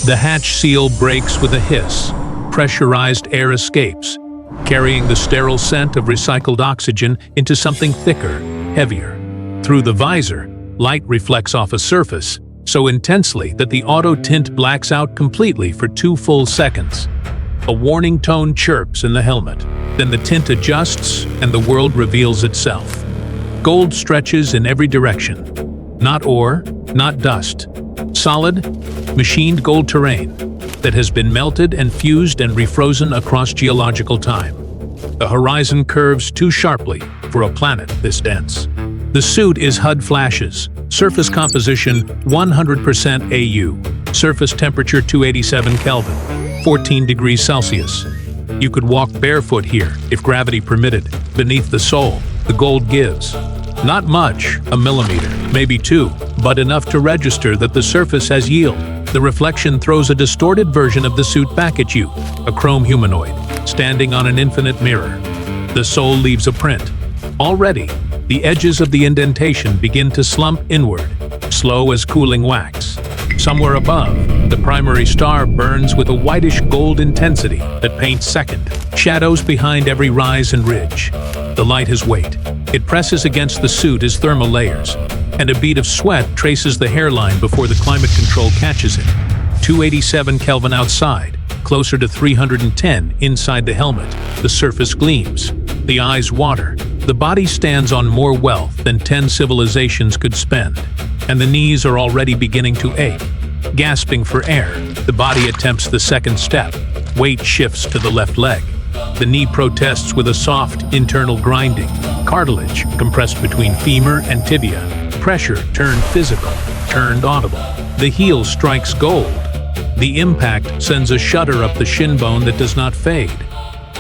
The hatch seal breaks with a hiss. Pressurized air escapes, carrying the sterile scent of recycled oxygen into something thicker, heavier. Through the visor, light reflects off a surface so intensely that the auto tint blacks out completely for 2 full seconds. A warning tone chirps in the helmet. Then the tint adjusts and the world reveals itself. Gold stretches in every direction. Not ore, not dust. Solid, machined gold terrain that has been melted and fused and refrozen across geological time. The horizon curves too sharply for a planet this dense. The suit is HUD flashes, surface composition 100% AU, surface temperature 287 Kelvin, 14 degrees Celsius. You could walk barefoot here, if gravity permitted. Beneath the sole, the gold gives. Not much, a millimeter, maybe 2, but enough to register that the surface has yield. The reflection throws a distorted version of the suit back at you, a chrome humanoid, standing on an infinite mirror. The sole leaves a print. Already, the edges of the indentation begin to slump inward, slow as cooling wax. Somewhere above, the primary star burns with a whitish gold intensity that paints second shadows behind every rise and ridge. The light has weight. It presses against the suit as thermal layers, and a bead of sweat traces the hairline before the climate control catches it. 287 Kelvin outside, closer to 310 inside the helmet. The surface gleams. The eyes water. The body stands on more wealth than 10 civilizations could spend, and the knees are already beginning to ache. Gasping for air, the body attempts the second step. Weight shifts to the left leg. The knee protests with a soft, internal grinding. Cartilage compressed between femur and tibia. Pressure turned physical, turned audible. The heel strikes gold. The impact sends a shudder up the shin bone that does not fade.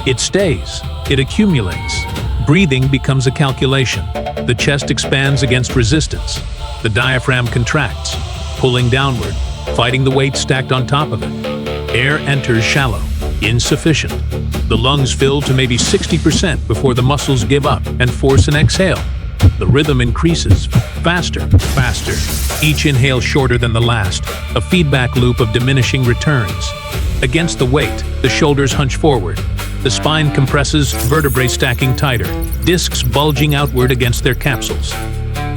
It stays. It accumulates. Breathing becomes a calculation. The chest expands against resistance. The diaphragm contracts, pulling downward, fighting the weight stacked on top of it. Air enters shallow, insufficient. The lungs fill to maybe 60% before the muscles give up and force an exhale. The rhythm increases, faster, faster. Each inhale shorter than the last, a feedback loop of diminishing returns. Against the weight, the shoulders hunch forward. The spine compresses, vertebrae stacking tighter, discs bulging outward against their capsules.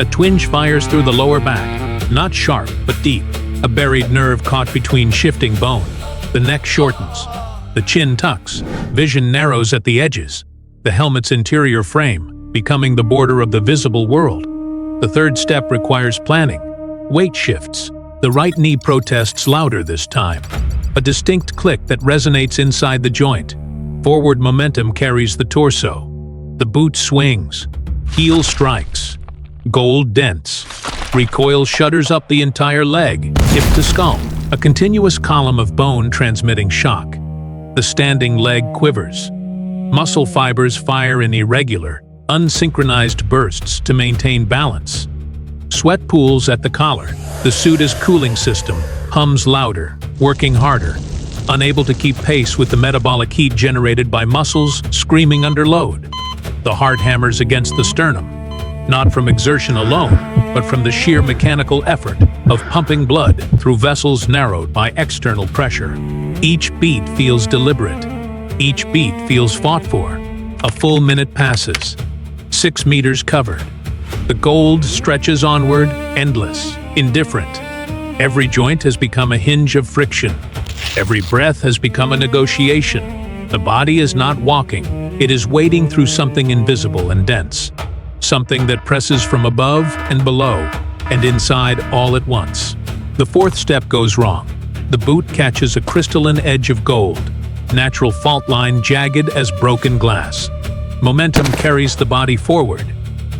A twinge fires through the lower back, not sharp, but deep. A buried nerve caught between shifting bone. The neck shortens. The chin tucks. Vision narrows at the edges. The helmet's interior frame, becoming the border of the visible world. The third step requires planning. Weight shifts. The right knee protests louder this time. A distinct click that resonates inside the joint. Forward momentum carries the torso. The boot swings. Heel strikes. Gold dents. Recoil shudders up the entire leg, hip to skull. A continuous column of bone transmitting shock. The standing leg quivers. Muscle fibers fire in irregular, unsynchronized bursts to maintain balance. Sweat pools at the collar. The suit's cooling system hums louder, working harder, unable to keep pace with the metabolic heat generated by muscles screaming under load. The heart hammers against the sternum, not from exertion alone, but from the sheer mechanical effort of pumping blood through vessels narrowed by external pressure. Each beat feels deliberate. Each beat feels fought for. A full minute passes. 6 meters covered. The gold stretches onward, endless, indifferent. Every joint has become a hinge of friction. Every breath has become a negotiation. The body is not walking. It is wading through something invisible and dense. Something that presses from above and below, and inside all at once. The fourth step goes wrong. The boot catches a crystalline edge of gold, natural fault line jagged as broken glass. Momentum carries the body forward.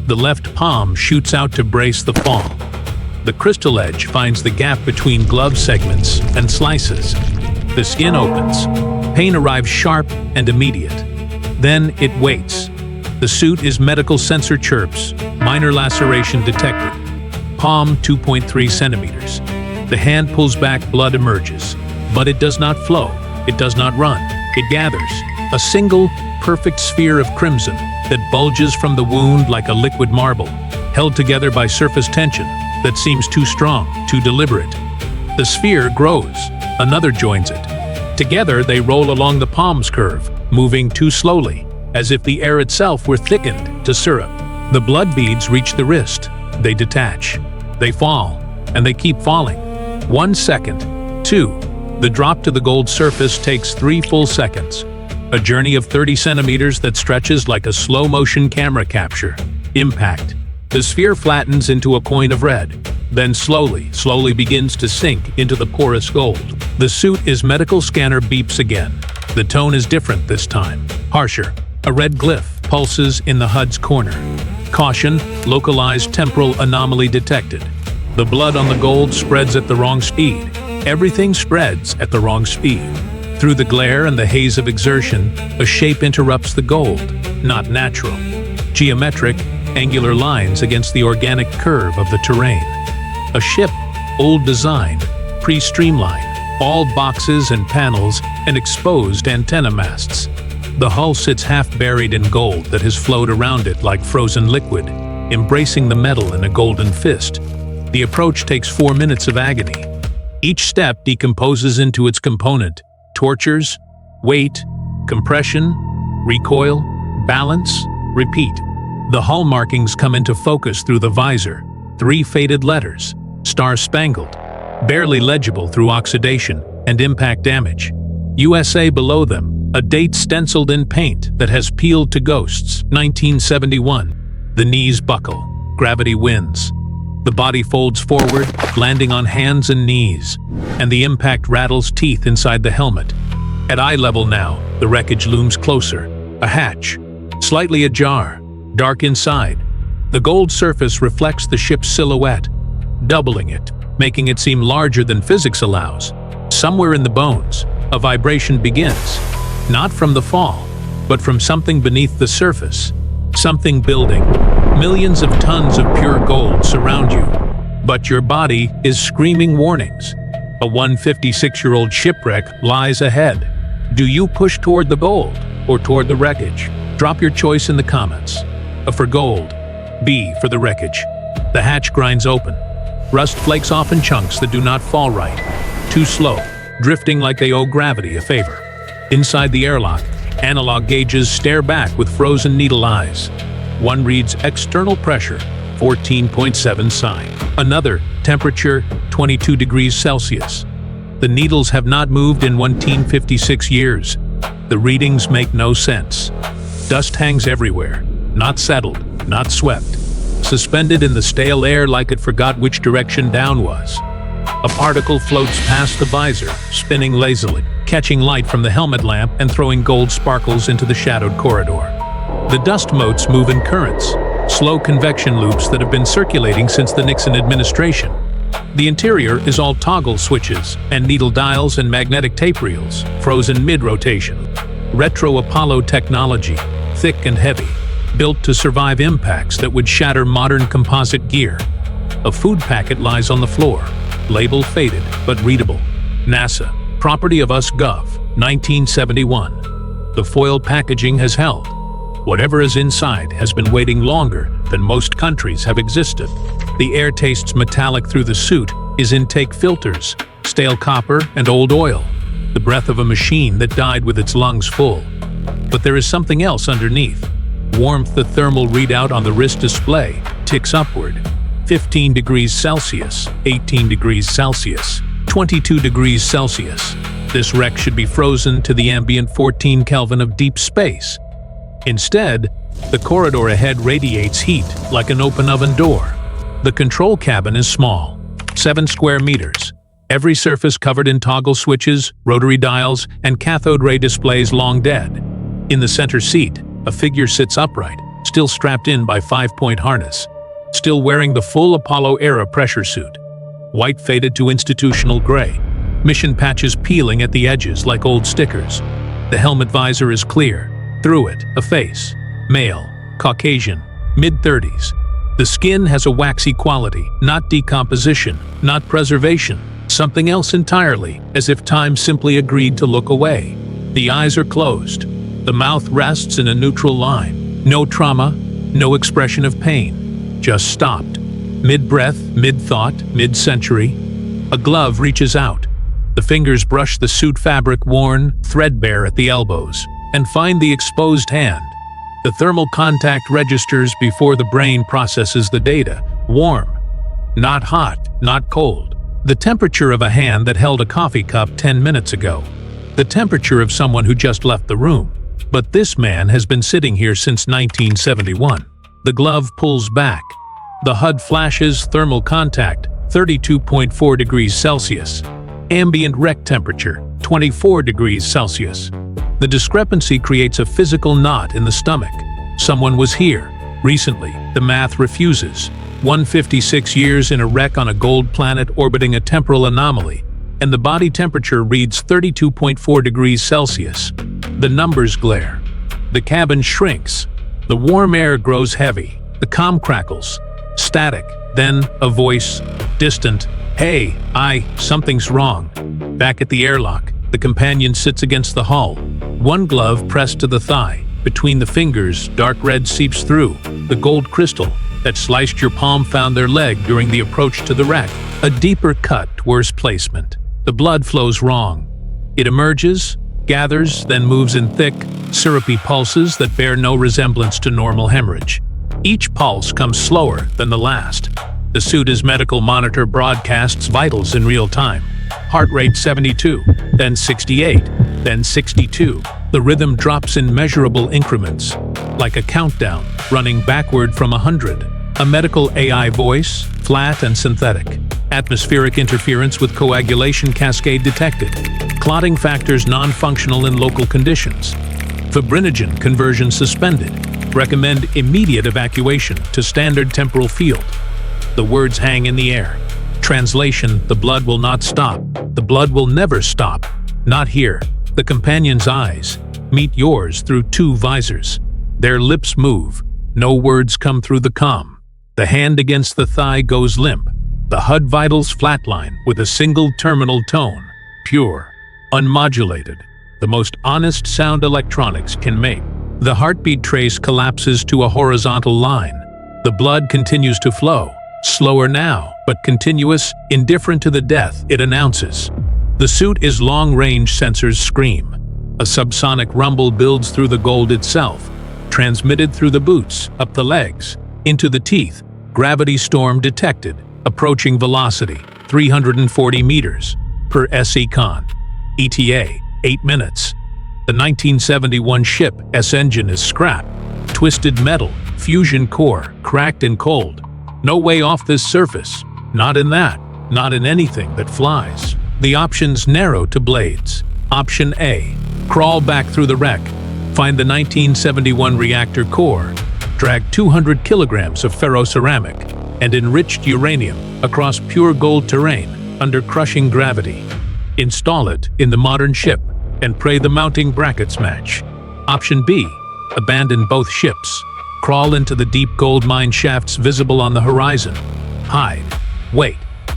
The left palm shoots out to brace the fall. The crystal edge finds the gap between glove segments and slices. The skin opens. Pain arrives sharp and immediate. Then it waits. The suit is medical sensor chirps, minor laceration detected. Palm 2.3 centimeters. The hand pulls back, blood emerges. But it does not flow. It does not run. It gathers. A single, perfect sphere of crimson that bulges from the wound like a liquid marble, held together by surface tension that seems too strong, too deliberate. The sphere grows. Another joins it. Together, they roll along the palms curve, moving too slowly, as if the air itself were thickened to syrup. The blood beads reach the wrist. They detach. They fall, and they keep falling. 1 second. 2. The drop to the gold surface takes 3 full seconds. A journey of 30 centimeters that stretches like a slow-motion camera capture. Impact. The sphere flattens into a point of red, then slowly begins to sink into the porous gold. The suit is medical scanner beeps again. The tone is different this time, harsher. A red glyph pulses in the HUD's corner. Caution, localized temporal anomaly detected. The blood on the gold spreads at the wrong speed. Everything spreads at the wrong speed. Through the glare and the haze of exertion, a shape interrupts the gold, not natural. Geometric, angular lines against the organic curve of the terrain. A ship, old design, pre-streamlined, all boxes and panels and exposed antenna masts. The hull sits half buried in gold that has flowed around it like frozen liquid, embracing the metal in a golden fist. The approach takes 4 minutes of agony. Each step decomposes into its component: tortures, weight, compression, recoil, balance, repeat. The hull markings come into focus through the visor. 3 faded letters, star-spangled, barely legible through oxidation and impact damage. USA below them, a date stenciled in paint that has peeled to ghosts. 1971. The knees buckle. Gravity wins. The body folds forward, landing on hands and knees, and the impact rattles teeth inside the helmet. At eye level now, the wreckage looms closer. A hatch, slightly ajar, dark inside. The gold surface reflects the ship's silhouette, doubling it, making it seem larger than physics allows. Somewhere in the bones, a vibration begins. Not from the fall, but from something beneath the surface. Something building. Millions of tons of pure gold surround you, but your body is screaming warnings. A 156-year-old shipwreck lies ahead. Do you push toward the gold or toward the wreckage? Drop your choice in the comments. A for gold, B for the wreckage. The hatch grinds open. Rust flakes off in chunks that do not fall right. Too slow, drifting like they owe gravity a favor. Inside the airlock, analog gauges stare back with frozen needle eyes. One reads external pressure, 14.7 psi. Another, temperature, 22 degrees Celsius. The needles have not moved in 156 years. The readings make no sense. Dust hangs everywhere, not settled, not swept. Suspended in the stale air like it forgot which direction down was. A particle floats past the visor, spinning lazily, catching light from the helmet lamp and throwing gold sparkles into the shadowed corridor. The dust motes move in currents, slow convection loops that have been circulating since the Nixon administration. The interior is all toggle switches and needle dials and magnetic tape reels, frozen mid-rotation. Retro Apollo technology, thick and heavy, built to survive impacts that would shatter modern composite gear. A food packet lies on the floor, label faded but readable. NASA, property of us Gov, 1971. The foil packaging has held. Whatever is inside has been waiting longer than most countries have existed. The air tastes metallic through the suit is intake filters, stale copper and old oil, the breath of a machine that died with its lungs full. But there is something else underneath. Warmth. The thermal readout on the wrist display ticks upward. 15 degrees Celsius, 18 degrees Celsius, 22 degrees Celsius. This wreck should be frozen to the ambient 14 Kelvin of deep space. Instead, the corridor ahead radiates heat like an open oven door. The control cabin is small, 7 square meters. Every surface covered in toggle switches, rotary dials, and cathode ray displays long dead. In the center seat, a figure sits upright, still strapped in by 5-point harness, still wearing the full Apollo-era pressure suit. White faded to institutional gray, mission patches peeling at the edges like old stickers. The helmet visor is clear. Through it, a face. Male, Caucasian, mid-30s. The skin has a waxy quality, not decomposition, not preservation, something else entirely, as if time simply agreed to look away. The eyes are closed. The mouth rests in a neutral line. No trauma, no expression of pain. Just stopped. Mid-breath, mid-thought, mid-century. A glove reaches out. The fingers brush the suit fabric, worn, threadbare at the elbows, and find the exposed hand. The thermal contact registers before the brain processes the data. Warm. Not hot, not cold. The temperature of a hand that held a coffee cup 10 minutes ago. The temperature of someone who just left the room. But this man has been sitting here since 1971. The glove pulls back. The HUD flashes thermal contact, 32.4 degrees Celsius. Ambient rec temperature, 24 degrees Celsius. The discrepancy creates a physical knot in the stomach. Someone was here, recently. The math refuses. 156 years in a wreck on a gold planet orbiting a temporal anomaly, and the body temperature reads 32.4 degrees Celsius. The numbers glare. The cabin shrinks. The warm air grows heavy. The comm crackles. Static. Then a voice, distant. "Hey, something's wrong." Back at the airlock, the companion sits against the hull. One glove pressed to the thigh. Between the fingers, dark red seeps through. The gold crystal that sliced your palm found their leg during the approach to the wreck. A deeper cut, worse placement. The blood flows wrong. It emerges, gathers, then moves in thick, syrupy pulses that bear no resemblance to normal hemorrhage. Each pulse comes slower than the last. The suit medical monitor broadcasts vitals in real time. Heart rate 72, then 68, then 62. The rhythm drops in measurable increments, like a countdown, running backward from 100. A medical AI voice, flat and synthetic. Atmospheric interference with coagulation cascade detected. Clotting factors non-functional in local conditions. Fibrinogen conversion suspended. Recommend immediate evacuation to standard temporal field. The words hang in the air. Translation: the blood will not stop. The blood will never stop. Not here. The companion's eyes meet yours through two visors. Their lips move. No words come through the comm. The hand against the thigh goes limp. The HUD vitals flatline with a single terminal tone. Pure. Unmodulated. The most honest sound electronics can make. The heartbeat trace collapses to a horizontal line. The blood continues to flow. Slower now, but continuous, indifferent to the death it announces. The suit is long-range sensors scream. A subsonic rumble builds through the gold itself, transmitted through the boots, up the legs, into the teeth. Gravity storm detected. Approaching velocity, 340 meters per SECon. ETA, 8 minutes. The 1971 ship S-engine is scrapped. Twisted metal, fusion core, cracked and cold. No way off this surface. Not in that. Not in anything that flies. The options narrow to blades. Option A. Crawl back through the wreck. Find the 1971 reactor core. Drag 200 kilograms of ferroceramic and enriched uranium across pure gold terrain under crushing gravity. Install it in the modern ship and pray the mounting brackets match. Option B. Abandon both ships. Crawl into the deep gold mine shafts visible on the horizon. Hide. Wait.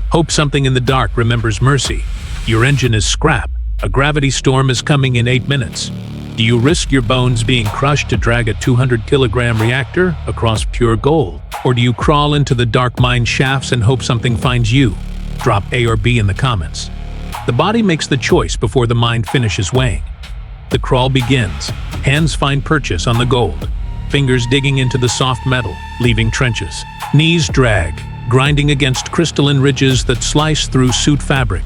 Hope something in the dark remembers mercy. Your engine is scrap. A gravity storm is coming in 8 minutes. Do you risk your bones being crushed to drag a 200-kilogram reactor across pure gold? Or do you crawl into the dark mine shafts and hope something finds you? Drop A or B in the comments. The body makes the choice before the mind finishes weighing. The crawl begins. Hands find purchase on the gold. Fingers digging into the soft metal, leaving trenches. Knees drag, grinding against crystalline ridges that slice through suit fabric.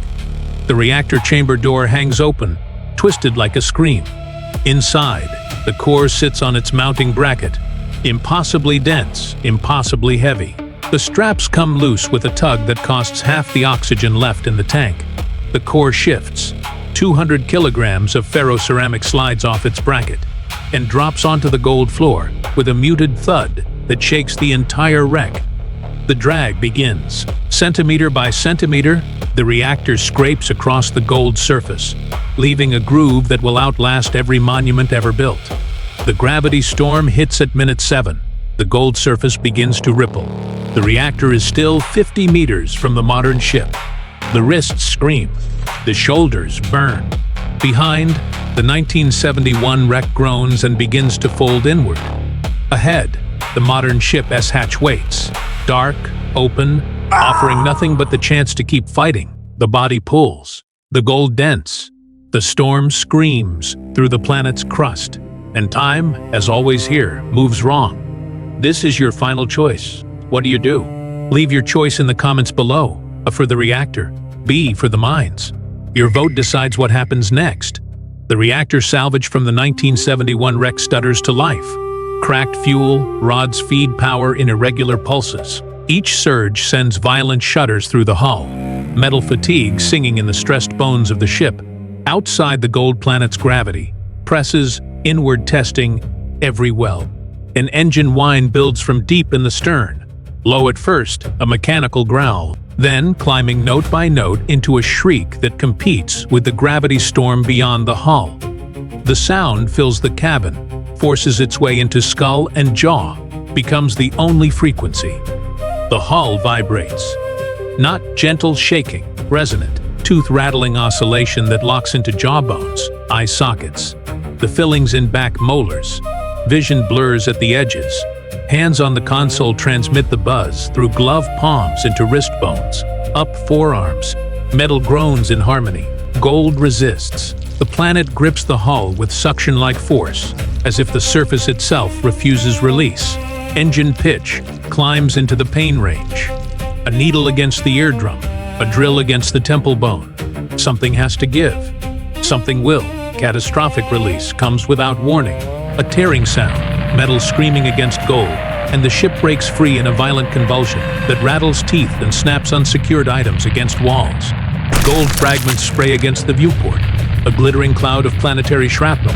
The reactor chamber door hangs open, twisted like a scream. Inside, the core sits on its mounting bracket. Impossibly dense, impossibly heavy. The straps come loose with a tug that costs half the oxygen left in the tank. The core shifts. 200 kilograms of ferroceramic slides off its bracket and drops onto the gold floor with a muted thud that shakes the entire wreck. The drag begins. Centimeter by centimeter, the reactor scrapes across the gold surface, leaving a groove that will outlast every monument ever built. The gravity storm hits at minute 7. The gold surface begins to ripple. The reactor is still 50 meters from the modern ship. The wrists scream. The shoulders burn. Behind, the 1971 wreck groans and begins to fold inward. Ahead, the modern ship S-hatch waits. Dark, open, offering nothing but the chance to keep fighting. The body pulls. The gold dents. The storm screams through the planet's crust. And time, as always here, moves wrong. This is your final choice. What do you do? Leave your choice in the comments below. A for the reactor, B for the mines. Your vote decides what happens next. The reactor salvage from the 1971 wreck stutters to life. Cracked fuel rods feed power in irregular pulses. Each surge sends violent shudders through the hull. Metal fatigue singing in the stressed bones of the ship. Outside the gold planet's gravity, presses, inward testing, every weld. An engine whine builds from deep in the stern. Low at first, a mechanical growl, then climbing note by note into a shriek that competes with the gravity storm beyond the hull. The sound fills the cabin, forces its way into skull and jaw, becomes the only frequency. The hull vibrates. Not gentle shaking, resonant, tooth-rattling oscillation that locks into jawbones, eye sockets, the fillings in back molars. Vision blurs at the edges. Hands on the console transmit the buzz through glove palms into wrist bones, up forearms. Metal groans in harmony. Gold resists. The planet grips the hull with suction-like force, as if the surface itself refuses release. Engine pitch climbs into the pain range. A needle against the eardrum, a drill against the temple bone. Something has to give. Something will. Catastrophic release comes without warning. A tearing sound, metal screaming against gold, and the ship breaks free in a violent convulsion that rattles teeth and snaps unsecured items against walls. Gold fragments spray against the viewport, a glittering cloud of planetary shrapnel.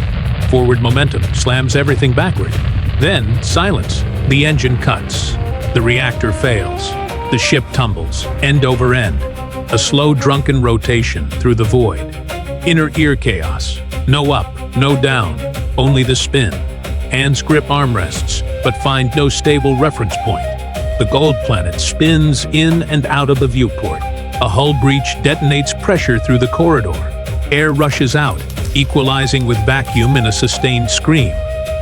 Forward momentum slams everything backward. Then, silence. The engine cuts. The reactor fails. The ship tumbles, end over end. A slow, drunken rotation through the void. Inner ear chaos. No up, no down, only the spin. Hands grip armrests, but find no stable reference point. The gold planet spins in and out of the viewport. A hull breach detonates pressure through the corridor. Air rushes out, equalizing with vacuum in a sustained scream.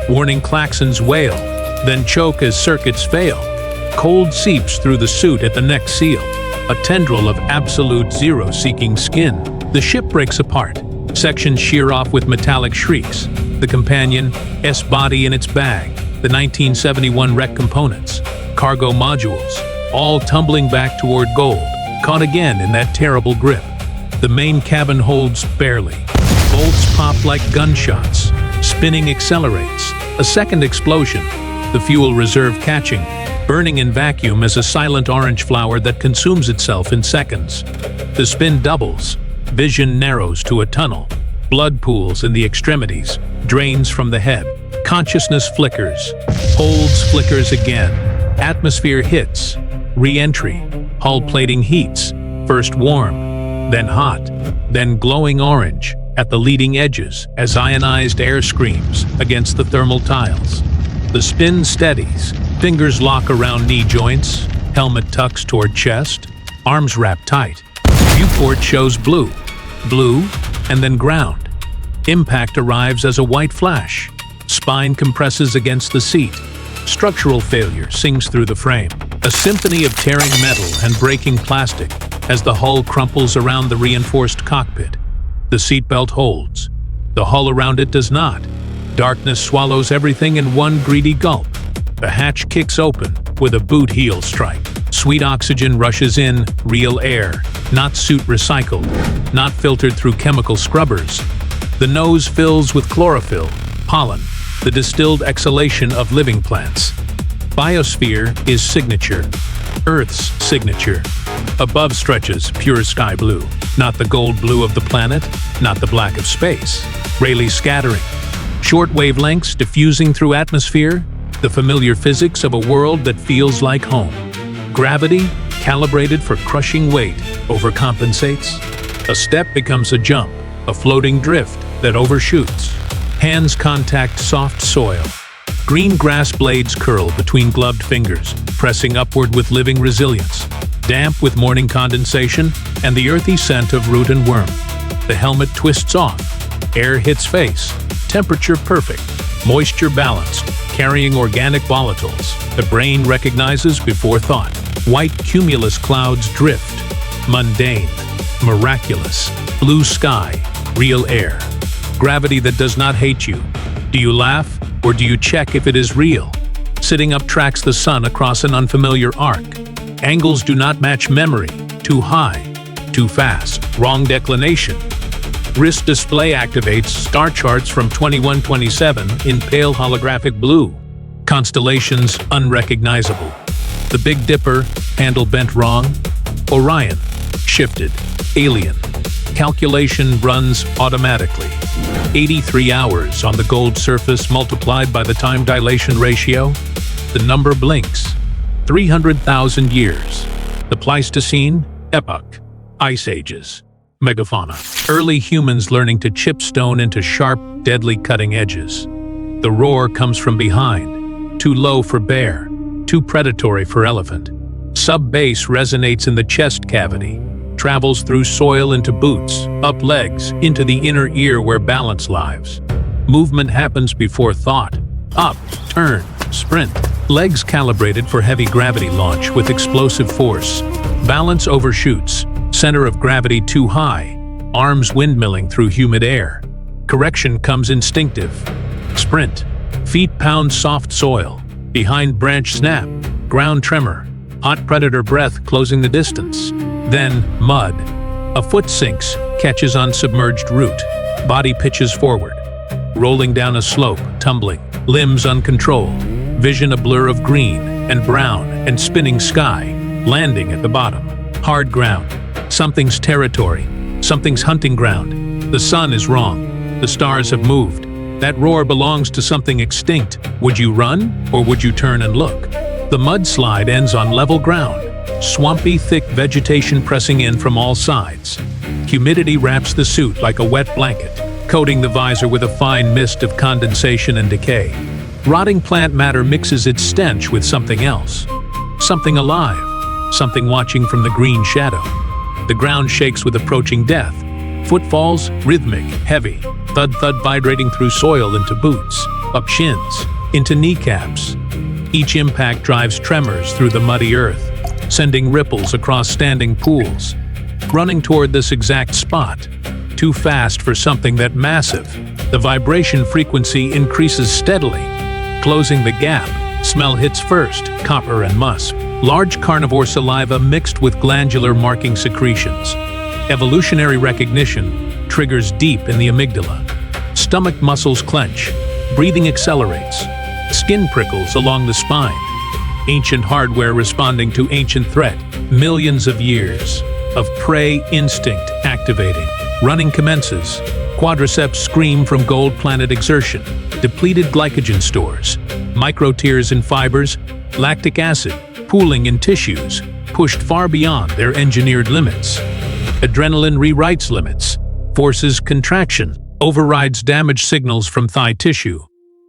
Warning klaxons wail, then choke as circuits fail. Cold seeps through the suit at the neck seal. A tendril of absolute zero-seeking skin. The ship breaks apart. Sections shear off with metallic shrieks. The companion, S-body in its bag. The 1971 wreck components. Cargo modules. All tumbling back toward gold. Caught again in that terrible grip. The main cabin holds barely. Bolts pop like gunshots. Spinning accelerates. A second explosion. The fuel reserve catching. Burning in vacuum as a silent orange flower that consumes itself in seconds. The spin doubles. Vision narrows to a tunnel. Blood pools in the extremities. Drains from the head. Consciousness flickers. Holds flickers again. Atmosphere hits. Re-entry. Hull plating heats. First warm, then hot, then glowing orange at the leading edges as ionized air screams against the thermal tiles. The spin steadies. Fingers lock around knee joints. Helmet tucks toward chest. Arms wrap tight. Viewport shows blue. Blue, and then ground. Impact arrives as a white flash. Spine compresses against the seat. Structural failure sings through the frame. A symphony of tearing metal and breaking plastic as the hull crumples around the reinforced cockpit. The seatbelt holds. The hull around it does not. Darkness swallows everything in one greedy gulp. The hatch kicks open with a boot heel strike. Sweet oxygen rushes in, real air, not suit recycled, not filtered through chemical scrubbers. The nose fills with chlorophyll, pollen, the distilled exhalation of living plants. Biosphere is signature, Earth's signature. Above stretches pure sky blue, not the gold blue of the planet, not the black of space. Rayleigh scattering, short wavelengths diffusing through atmosphere, the familiar physics of a world that feels like home. Gravity, calibrated for crushing weight, overcompensates. A step becomes a jump, a floating drift that overshoots. Hands contact soft soil. Green grass blades curl between gloved fingers, pressing upward with living resilience. Damp with morning condensation and the earthy scent of root and worm. The helmet twists off. Air hits face. Temperature perfect. Moisture balanced, carrying organic volatiles. The brain recognizes before thought. White cumulus clouds drift. Mundane. Miraculous. Blue sky. Real air. Gravity that does not hate you. Do you laugh, or do you check if it is real? Sitting up tracks the sun across an unfamiliar arc. Angles do not match memory. Too high. Too fast. Wrong declination. Wrist display activates star charts from 2127 in pale holographic blue. Constellations unrecognizable. The Big Dipper, handle bent wrong. Orion, shifted. Alien. Calculation runs automatically. 83 hours on the gold surface multiplied by the time-dilation ratio. The number blinks. 300,000 years. The Pleistocene, epoch. Ice ages. Megafauna. Early humans learning to chip stone into sharp, deadly cutting edges. The roar comes from behind. Too low for bear. Too predatory for elephant. Sub-bass resonates in the chest cavity. Travels through soil into boots, up legs, into the inner ear where balance lives. Movement happens before thought. Up, turn, sprint. Legs calibrated for heavy gravity launch with explosive force. Balance overshoots. Center of gravity too high. Arms windmilling through humid air. Correction comes instinctive. Sprint. Feet pound soft soil. Behind branch snap. Ground tremor. Hot predator breath closing the distance. Then, mud. A foot sinks, catches on submerged root. Body pitches forward. Rolling down a slope, tumbling. Limbs uncontrolled. Vision a blur of green and brown and spinning sky. Landing at the bottom. Hard ground. Something's territory. Something's hunting ground. The sun is wrong. The stars have moved. That roar belongs to something extinct. Would you run, or would you turn and look? The mudslide ends on level ground. Swampy, thick vegetation pressing in from all sides. Humidity wraps the suit like a wet blanket, coating the visor with a fine mist of condensation and decay. Rotting plant matter mixes its stench with something else. Something alive. Something watching from the green shadow. The ground shakes with approaching death. Footfalls, rhythmic, heavy. Thud-thud vibrating through soil into boots, up shins, into kneecaps. Each impact drives tremors through the muddy earth, sending ripples across standing pools. Running toward this exact spot. Too fast for something that massive. The vibration frequency increases steadily. Closing the gap. Smell hits first, copper and musk. Large carnivore saliva mixed with glandular marking secretions. Evolutionary recognition triggers deep in the amygdala. Stomach muscles clench. Breathing accelerates. Skin prickles along the spine. Ancient hardware responding to ancient threat. Millions of years of prey instinct activating. Running commences. Quadriceps scream from gold planet exertion. Depleted glycogen stores. Microtears in fibers. Lactic acid pooling in tissues. Pushed far beyond their engineered limits. Adrenaline rewrites limits. Forces contraction. Overrides damage signals from thigh tissue.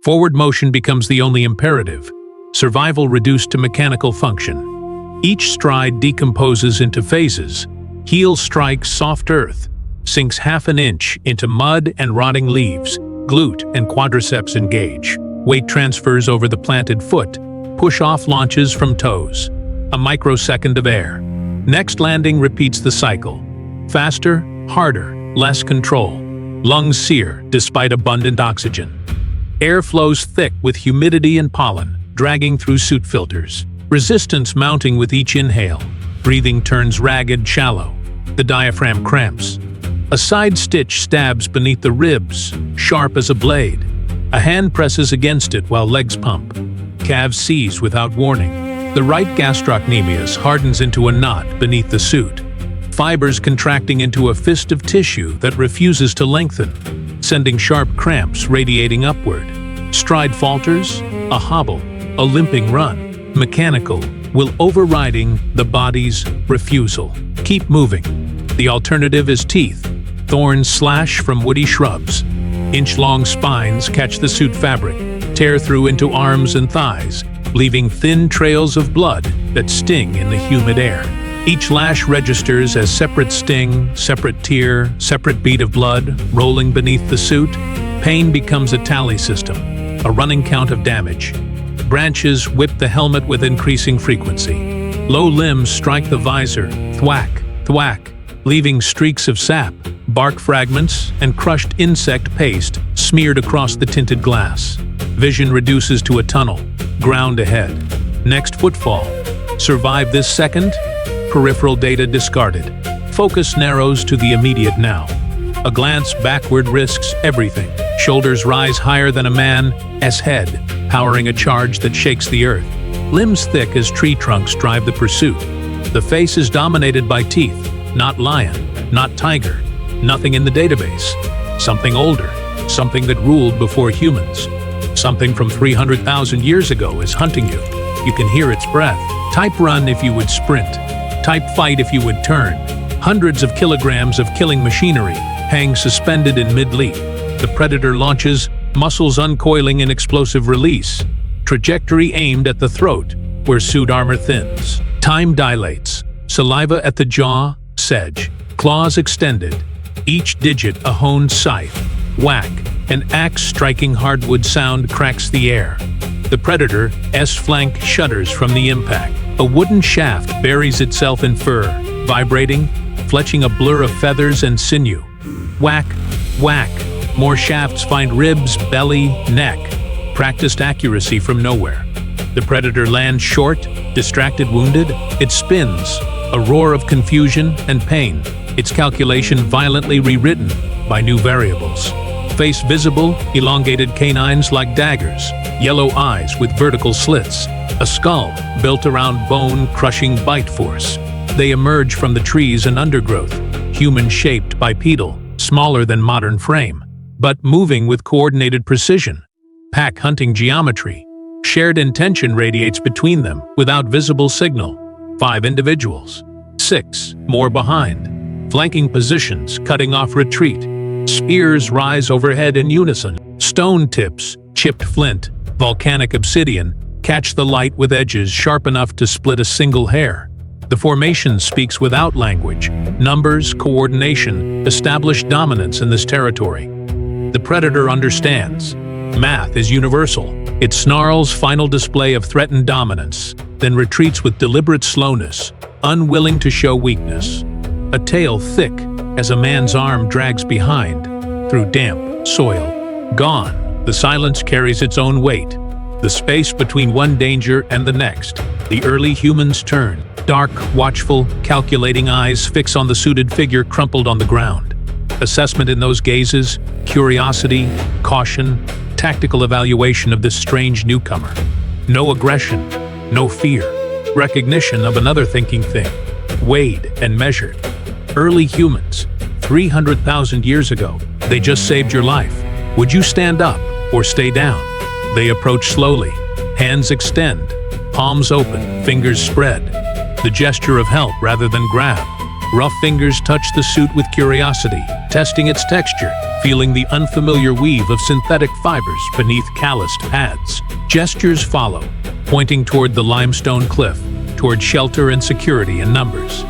Forward motion becomes the only imperative. Survival reduced to mechanical function. Each stride decomposes into phases. Heel strikes soft earth. Sinks half an inch into mud and rotting leaves. Glute and quadriceps engage. Weight transfers over the planted foot. Push-off launches from toes. A microsecond of air. Next landing repeats the cycle. Faster, harder, less control. Lungs sear despite abundant oxygen. Air flows thick with humidity and pollen, dragging through suit filters. Resistance mounting with each inhale. Breathing turns ragged, shallow. The diaphragm cramps. A side stitch stabs beneath the ribs, sharp as a blade. A hand presses against it while legs pump. Calves seize without warning. The right gastrocnemius hardens into a knot beneath the suit. Fibers contracting into a fist of tissue that refuses to lengthen, sending sharp cramps radiating upward. Stride falters, a hobble, a limping run. Mechanical, will overriding the body's refusal. Keep moving. The alternative is teeth. Thorns slash from woody shrubs. Inch-long spines catch the suit fabric, tear through into arms and thighs, leaving thin trails of blood that sting in the humid air. Each lash registers as separate sting, separate tear, separate bead of blood rolling beneath the suit. Pain becomes a tally system, a running count of damage. Branches whip the helmet with increasing frequency. Low limbs strike the visor, thwack, thwack. leaving streaks of sap, bark fragments, and crushed insect paste smeared across the tinted glass. Vision reduces to a tunnel. Ground ahead. Next footfall. Survive this second? Peripheral data discarded. Focus narrows to the immediate now. A glance backward risks everything. Shoulders rise higher than a man's head, powering a charge that shakes the earth. Limbs thick as tree trunks drive the pursuit. The face is dominated by teeth. Not lion, not tiger. Nothing in the database. Something older. Something that ruled before humans. Something from 300,000 years ago is hunting you. You can hear its breath. Type run if you would sprint. Type fight if you would turn. Hundreds of kilograms of killing machinery hang suspended in mid-leap. The predator launches, muscles uncoiling in explosive release. Trajectory aimed at the throat, where suit armor thins. Time dilates. Saliva at the jaw, sedge. Claws extended. Each digit a honed scythe. Whack. An axe striking hardwood sound cracks the air. The predator's flank shudders from the impact. A wooden shaft buries itself in fur, vibrating, fletching a blur of feathers and sinew. Whack, whack. More shafts find ribs, belly, neck. Practiced accuracy from nowhere. The predator lands short, distracted, wounded. It spins, a roar of confusion and pain. Its calculation violently rewritten by new variables. Face visible, elongated canines like daggers. Yellow eyes with vertical slits. A skull built around bone-crushing bite force. They emerge from the trees and undergrowth, human-shaped bipedal, smaller than modern frame, but moving with coordinated precision. Pack hunting geometry. Shared intention radiates between them without visible signal. 5 individuals. 6 more behind. Flanking positions, cutting off retreat. Spears rise overhead in unison. Stone tips, chipped flint, volcanic obsidian, catch the light with edges sharp enough to split a single hair. The formation speaks without language. Numbers, coordination, establish dominance in this territory. The predator understands. Math is universal. It snarls final display of threatened dominance, then retreats with deliberate slowness, unwilling to show weakness. A tail thick as a man's arm drags behind, through damp soil. Gone. The silence carries its own weight. The space between one danger and the next. The early humans turn. Dark, watchful, calculating eyes fix on the suited figure crumpled on the ground. Assessment in those gazes, curiosity, caution, tactical evaluation of this strange newcomer. No aggression, no fear. Recognition of another thinking thing. Weighed and measured. Early humans, 300,000 years ago, they just saved your life. Would you stand up or stay down? They approach slowly. Hands extend. Palms open, fingers spread. The gesture of help rather than grab. Rough fingers touch the suit with curiosity, testing its texture, feeling the unfamiliar weave of synthetic fibers beneath calloused pads. Gestures follow, pointing toward the limestone cliff, toward shelter and security in numbers.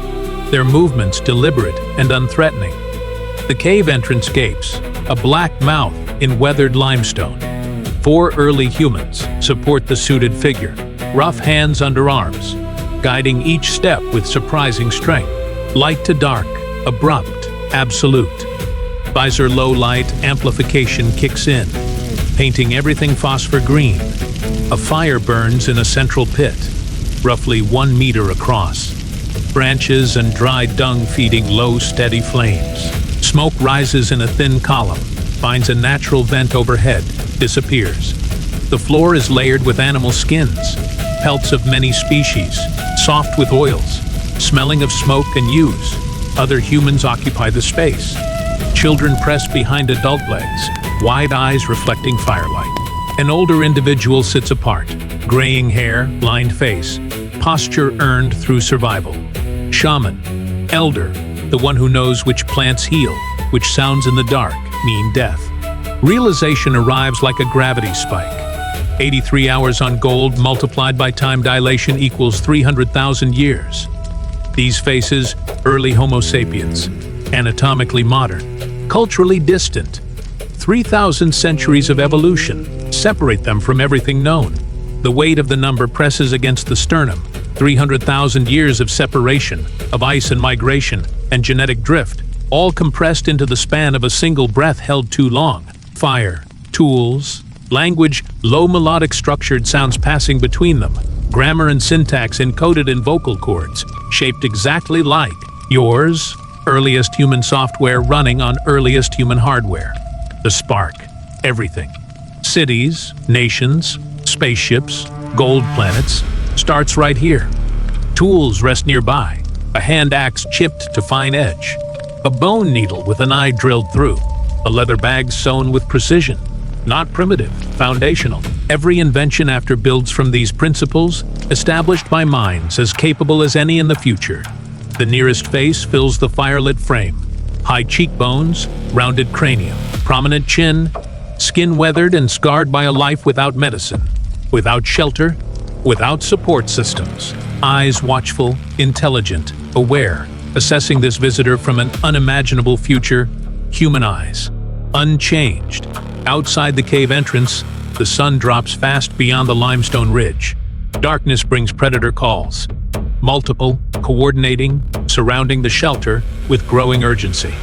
Their movements deliberate and unthreatening. The cave entrance gapes, a black mouth in weathered limestone. 4 early humans support the suited figure, rough hands under arms, guiding each step with surprising strength. Light to dark, abrupt, absolute. Visor low light amplification kicks in, painting everything phosphor green. A fire burns in a central pit, roughly 1 meter across. Branches and dry dung feeding low, steady flames. Smoke rises in a thin column, finds a natural vent overhead, disappears. The floor is layered with animal skins, pelts of many species, soft with oils, smelling of smoke and use. Other humans occupy the space. Children press behind adult legs, wide eyes reflecting firelight. An older individual sits apart, graying hair, lined face, posture earned through survival. Shaman, elder, the one who knows which plants heal, which sounds in the dark mean death. Realization arrives like a gravity spike. 83 hours on gold multiplied by time dilation equals 300,000 years. These faces, early Homo sapiens, anatomically modern, culturally distant. 3,000 centuries of evolution separate them from everything known. The weight of the number presses against the sternum, 300,000 years of separation, of ice and migration, and genetic drift, all compressed into the span of a single breath held too long. Fire, tools, language, low melodic structured sounds passing between them, grammar and syntax encoded in vocal cords, shaped exactly like yours, earliest human software running on earliest human hardware. The spark, everything. Cities, nations, spaceships, gold planets, starts right here. Tools rest nearby, a hand axe chipped to fine edge, a bone needle with an eye drilled through, a leather bag sewn with precision. Not primitive, foundational. Every invention after builds from these principles, established by minds as capable as any in the future. The nearest face fills the firelit frame. High cheekbones, rounded cranium, prominent chin, skin weathered and scarred by a life without medicine, without shelter, without support systems. Eyes watchful, intelligent, aware, assessing this visitor from an unimaginable future. Human eyes, unchanged. Outside the cave entrance, the sun drops fast beyond the limestone ridge. Darkness brings predator calls. Multiple, coordinating, surrounding the shelter with growing urgency.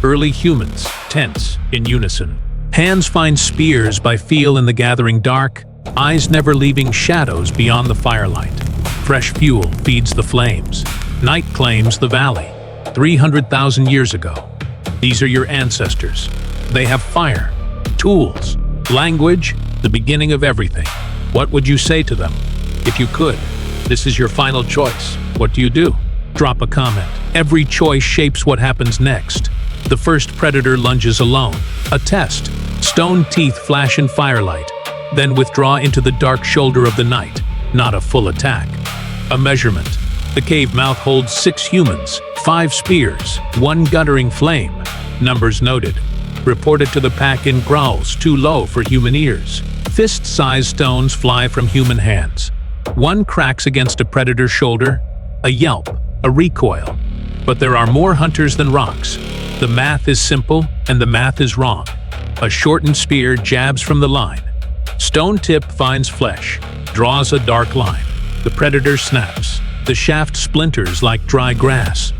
Early humans, tense, in unison. Hands find spears by feel in the gathering dark, eyes never leaving shadows beyond the firelight. Fresh fuel feeds the flames. Night claims the valley. 300,000 years ago. These are your ancestors. They have fire, tools, language, the beginning of everything. What would you say to them? If you could, this is your final choice. What do you do? Drop a comment. Every choice shapes what happens next. The first predator lunges alone. A test. Stone teeth flash in firelight, then withdraw into the dark shoulder of the night. Not a full attack. A measurement. The cave mouth holds 6 humans, 5 spears, 1 guttering flame. Numbers noted. Reported to the pack in growls too low for human ears. Fist-sized stones fly from human hands. One cracks against a predator's shoulder, a yelp, a recoil. But there are more hunters than rocks. The math is simple, and the math is wrong. A shortened spear jabs from the line. Stone tip finds flesh, draws a dark line. The predator snaps. The shaft splinters like dry grass.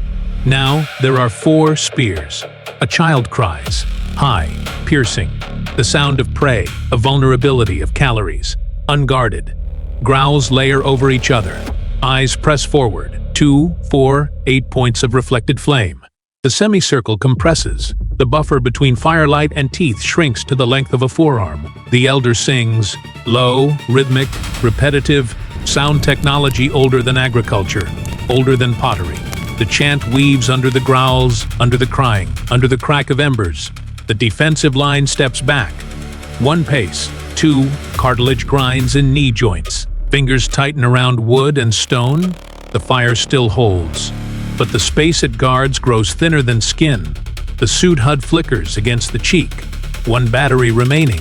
Now there are 4 spears. A child cries, high, piercing. The sound of prey, a vulnerability of calories. Unguarded. Growls layer over each other. Eyes press forward. 2, 4, 8 points of reflected flame. The semicircle compresses. The buffer between firelight and teeth shrinks to the length of a forearm. The elder sings, low, rhythmic, repetitive, sound technology older than agriculture, older than pottery. The chant weaves under the growls, under the crying, under the crack of embers. The defensive line steps back. 1 pace, 2, cartilage grinds in knee joints. Fingers tighten around wood and stone. The fire still holds, but the space it guards grows thinner than skin. The suit HUD flickers against the cheek. 1 battery remaining.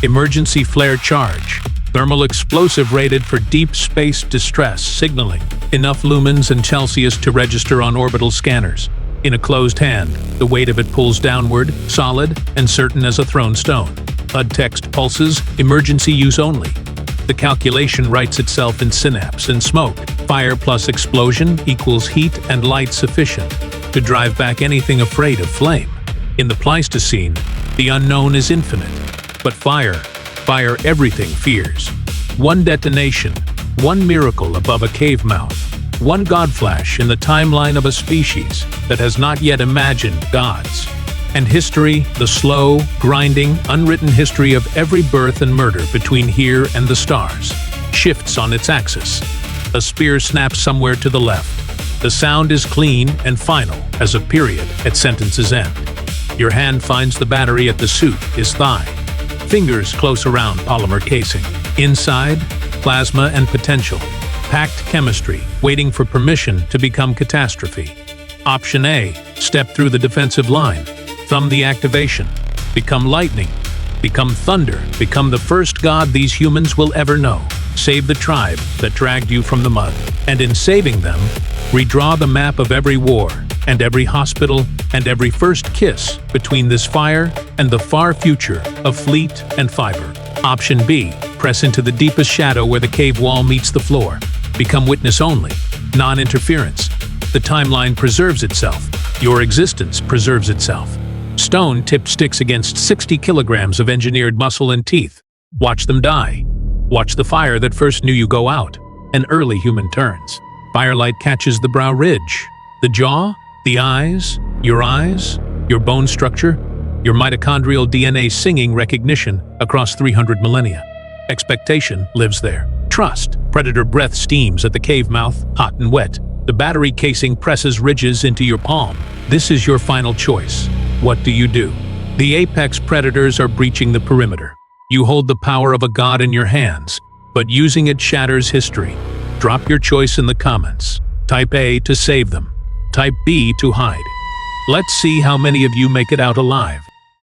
Emergency flare charge. Thermal explosive rated for deep space distress signaling. Enough lumens and Celsius to register on orbital scanners. In a closed hand, the weight of it pulls downward, solid and certain as a thrown stone. HUD text pulses, emergency use only. The calculation writes itself in synapse and smoke. Fire plus explosion equals heat and light sufficient to drive back anything afraid of flame. In the Pleistocene, the unknown is infinite, but fire everything fears. 1 detonation, 1 miracle above a cave mouth, 1 godflash in the timeline of a species that has not yet imagined gods. And history, the slow, grinding, unwritten history of every birth and murder between here and the stars, shifts on its axis. A spear snaps somewhere to the left. The sound is clean and final as a period at sentence's end. Your hand finds the battery at the suit, his thigh. Fingers close around polymer casing. Inside, plasma and potential. Packed chemistry, waiting for permission to become catastrophe. Option A, step through the defensive line. Thumb the activation. Become lightning. Become thunder. Become the first god these humans will ever know. Save the tribe that dragged you from the mud. And in saving them, redraw the map of every war, and every hospital, and every first kiss between this fire and the far future of fleet and fiber. Option B, press into the deepest shadow where the cave wall meets the floor. Become witness only, non-interference. The timeline preserves itself. Your existence preserves itself. Stone tipped sticks against 60 kilograms of engineered muscle and teeth. Watch them die. Watch the fire that first knew you go out. An early human turns. Firelight catches the brow ridge, the jaw, the eyes, your bone structure, your mitochondrial DNA singing recognition across 300 millennia. Expectation lives there. Trust. Predator breath steams at the cave mouth, hot and wet. The battery casing presses ridges into your palm. This is your final choice. What do you do? The apex predators are breaching the perimeter. You hold the power of a god in your hands, but using it shatters history. Drop your choice in the comments. Type A to save them. Type B to hide. Let's see how many of you make it out alive.